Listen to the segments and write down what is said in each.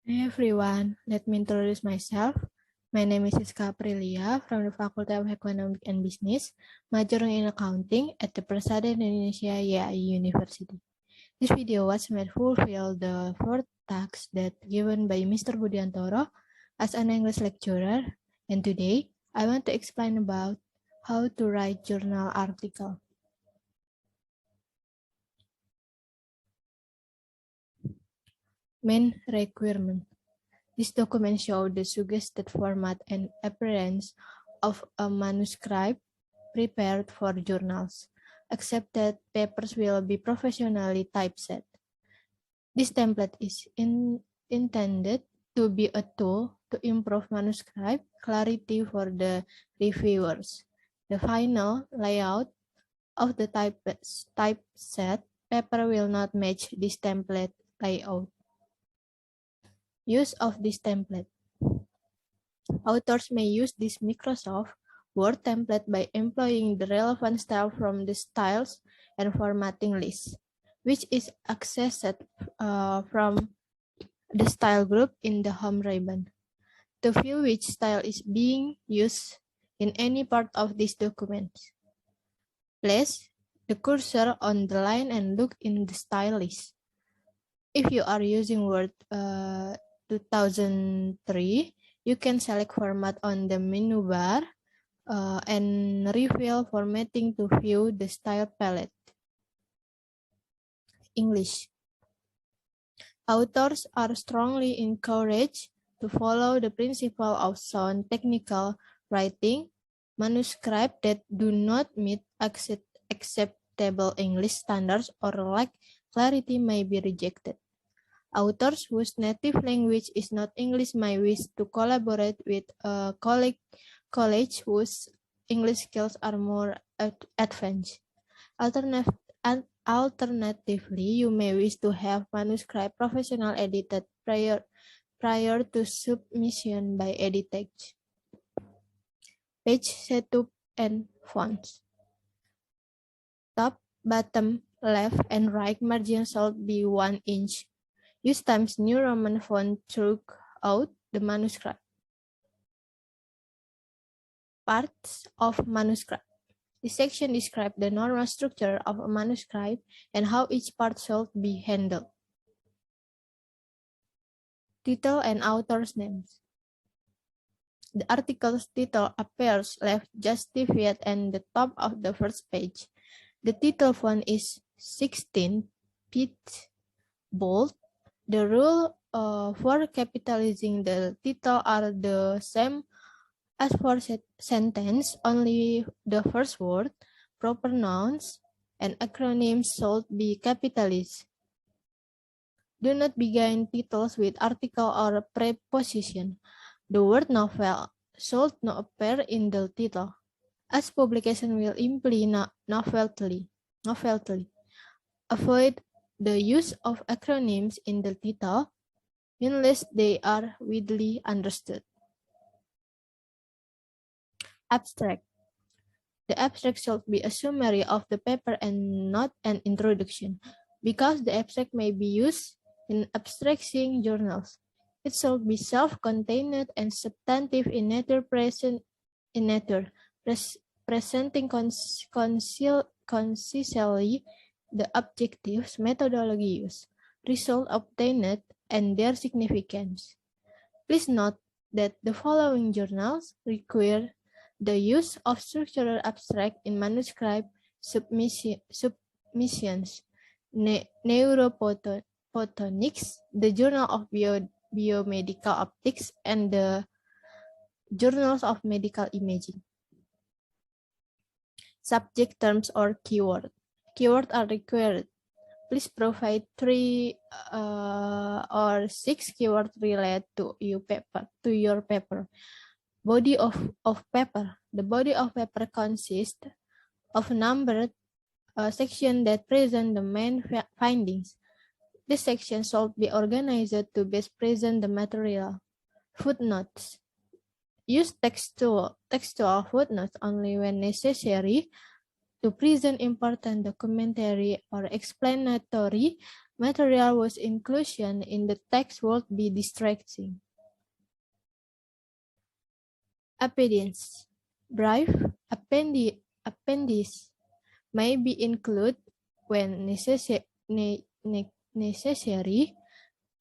Hey everyone, let me introduce myself. My name is Siska Aprilia from the Faculty of Economics and Business, majoring in accounting at the Persada Indonesia YAI University. This video was made to fulfill the four tasks that given by Mr. Budiantoro as an English lecturer, and today I want to explain about how to write journal article. Main requirement. This document shows the suggested format and appearance of a manuscript prepared for journals, except that papers will be professionally typeset. This template is intended to be a tool to improve manuscript clarity for the reviewers. The final layout of the typeset paper will not match this template layout. Use of this template. Authors may use this Microsoft Word template by employing the relevant style from the styles and formatting list, which is accessed from the style group in the home ribbon. To view which style is being used in any part of this document, place the cursor on the line and look in the style list. If you are using Word 2003, you can select format on the menu bar and reveal formatting to view the style palette. English. Authors are strongly encouraged to follow the principle of sound technical writing. Manuscripts that do not meet acceptable English standards or lack clarity may be rejected. Authors whose native language is not English may wish to collaborate with a college whose English skills are more advanced. Alternatively, you may wish to have manuscript professional edited prior to submission by Editech. Page setup and fonts. Top, bottom, left, and right margin should be 1 inch. Use Times New Roman font throughout the manuscript. Parts of manuscript. This section describes the normal structure of a manuscript and how each part should be handled. Title and author's names. The article's title appears left justified at the top of the first page. The title font is 16 feet bold. The rule for capitalizing the title are the same as for sentence, only the first word, proper nouns, and acronyms should be capitalized. Do not begin titles with article or preposition. The word novel should not appear in the title, as publication will imply novelty. Avoid the use of acronyms in the title unless they are widely understood. Abstract. The abstract should be a summary of the paper and not an introduction, because the abstract may be used in abstracting journals. It should be self-contained and substantive in nature, presenting concisely the objectives, methodology used, result obtained, and their significance. Please note that the following journals require the use of structural abstract in manuscript submissions. Neurophotonics, the Journal of Biomedical Optics, and the Journals of Medical Imaging. Subject terms or keyword. Keywords are required. Please provide 3 or 6 keywords related to your paper. Body of paper. The body of paper consists of numbered sections that present the main findings. This section should be organized to best present the material. Footnotes. Use textual footnotes only when necessary to present important documentary or explanatory material whose inclusion in the text would be distracting. Appendix. Brief appendix may be included when necessary,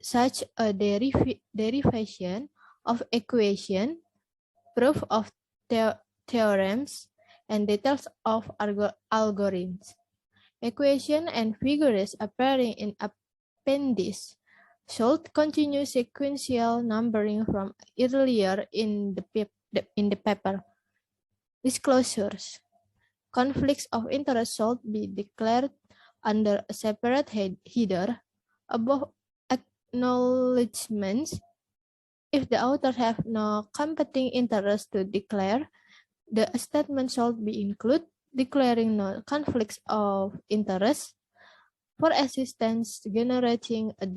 such a derivation of equation, proof of theorems, and details of algorithms. Equation and figures appearing in appendix should continue sequential numbering from earlier in the paper. Disclosures. Conflicts of interest should be declared under a separate header above acknowledgements. If the authors have no competing interest to declare, the statement should be included, declaring no conflicts of interest. For assistance generating a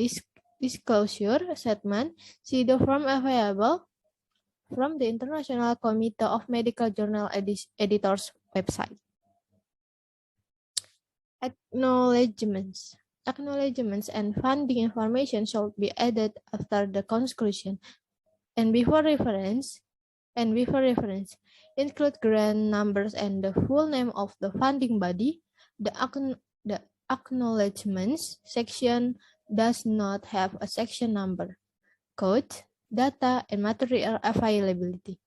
disclosure statement, see the form available from the International Committee of Medical Journal Editors website. Acknowledgements. Acknowledgements and funding information should be added after the conclusion and before reference. Include grant numbers and the full name of the funding body. The acknowledgements section does not have a section number. Code, data, and material availability.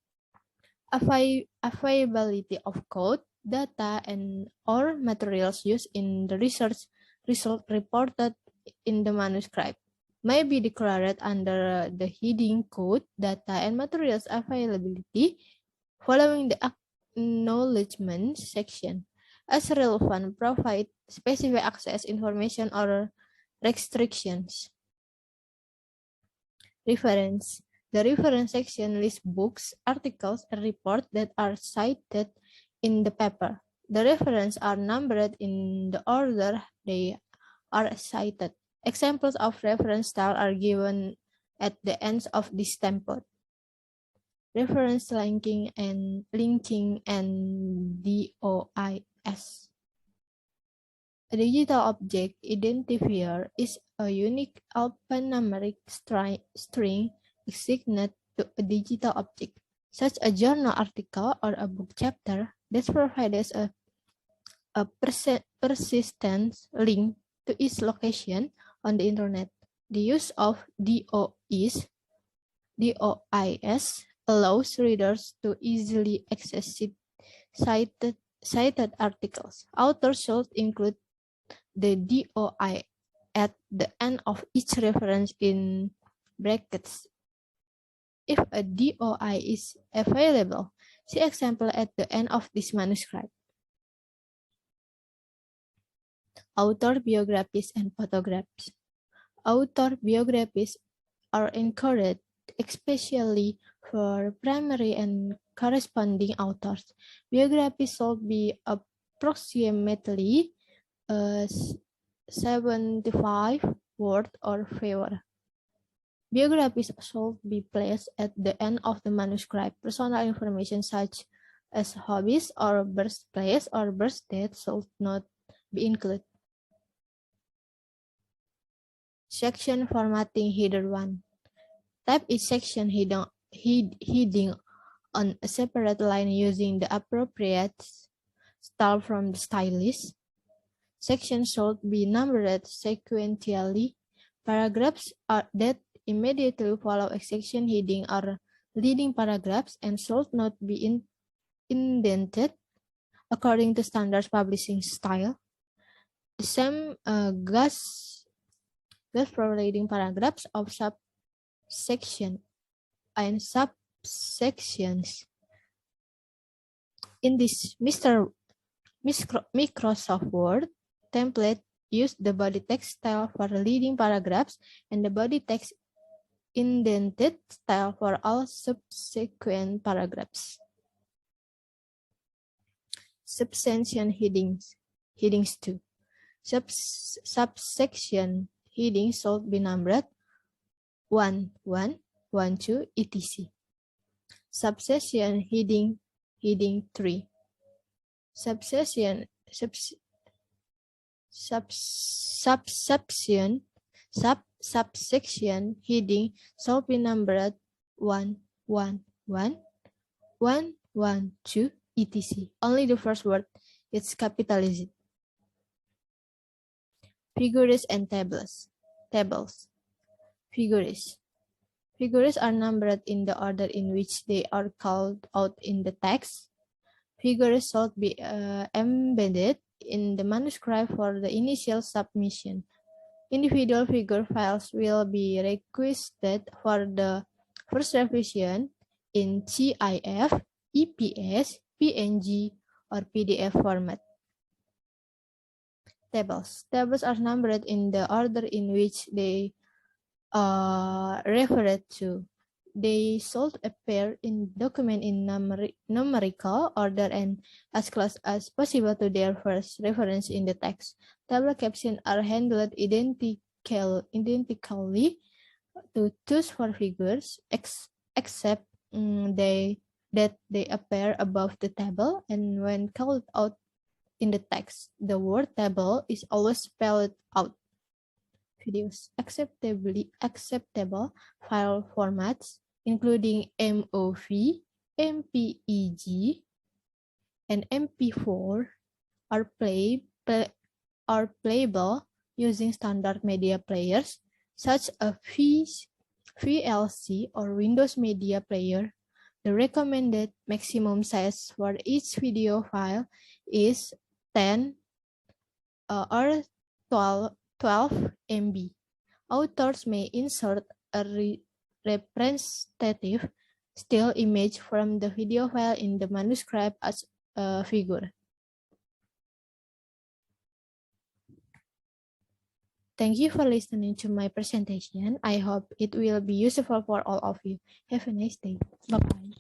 Availability of code, data, and or materials used in the research result reported in the manuscript may be declared under the heading code, data, and materials availability following the acknowledgement section. As relevant, provide specific access information or restrictions. Reference. The reference section lists books, articles, and reports that are cited in the paper. The references are numbered in the order they are cited. Examples of reference style are given at the ends of this template. Reference linking and DOIS. A digital object identifier is a unique alphanumeric string assigned to a digital object, such a journal article or a book chapter that provides a persistent link to its location on the internet. The use of DOIS allows readers to easily access cited articles. Authors should include the DOI at the end of each reference in brackets. If a DOI is available, see example at the end of this manuscript. Author biographies and photographs. Author biographies are encouraged, especially for primary and corresponding authors. Biographies should be approximately 75 words or fewer. Biographies should be placed at the end of the manuscript. Personal information such as hobbies or birthplace or birth date should not be included. Section formatting header 1. Type each section heading on a separate line using the appropriate style from the stylist. Sections should be numbered sequentially. Paragraphs that immediately follow a section heading are leading paragraphs and should not be indented according to standard publishing style. The same goes for leading paragraphs of subsection and subsections. In this Microsoft Word template, use the body text style for leading paragraphs and the body text indented style for all subsequent paragraphs. Subsection headings. Headings 2. Subsection headings should be numbered 1, 1, 1, 2, etc. Subsection heading 3. Subsection subsection heading shall be numbered 111, 112, etc. Only the first word is capitalized. Figures and tables. Figures. Figures are numbered in the order in which they are called out in the text. Figures should be embedded in the manuscript for the initial submission. Individual figure files will be requested for the first revision in GIF, EPS, PNG, or PDF format. Tables. Tables are numbered in the order in which they are referred to. They should appear in document in numerical order and as close as possible to their first reference in the text. Table captions are handled identically to those for figures, except that they appear above the table, and when called out in the text, the word table is always spelled out. Videos. Acceptable file formats, including MOV, MPEG, and MP4, are playable using standard media players, such as VLC or Windows Media Player. The recommended maximum size for each video file is 10 or 12 MB. Authors may insert a representative still image from the video file in the manuscript as a figure. Thank you for listening to my presentation. I hope it will be useful for all of you. Have a nice day. Bye-bye.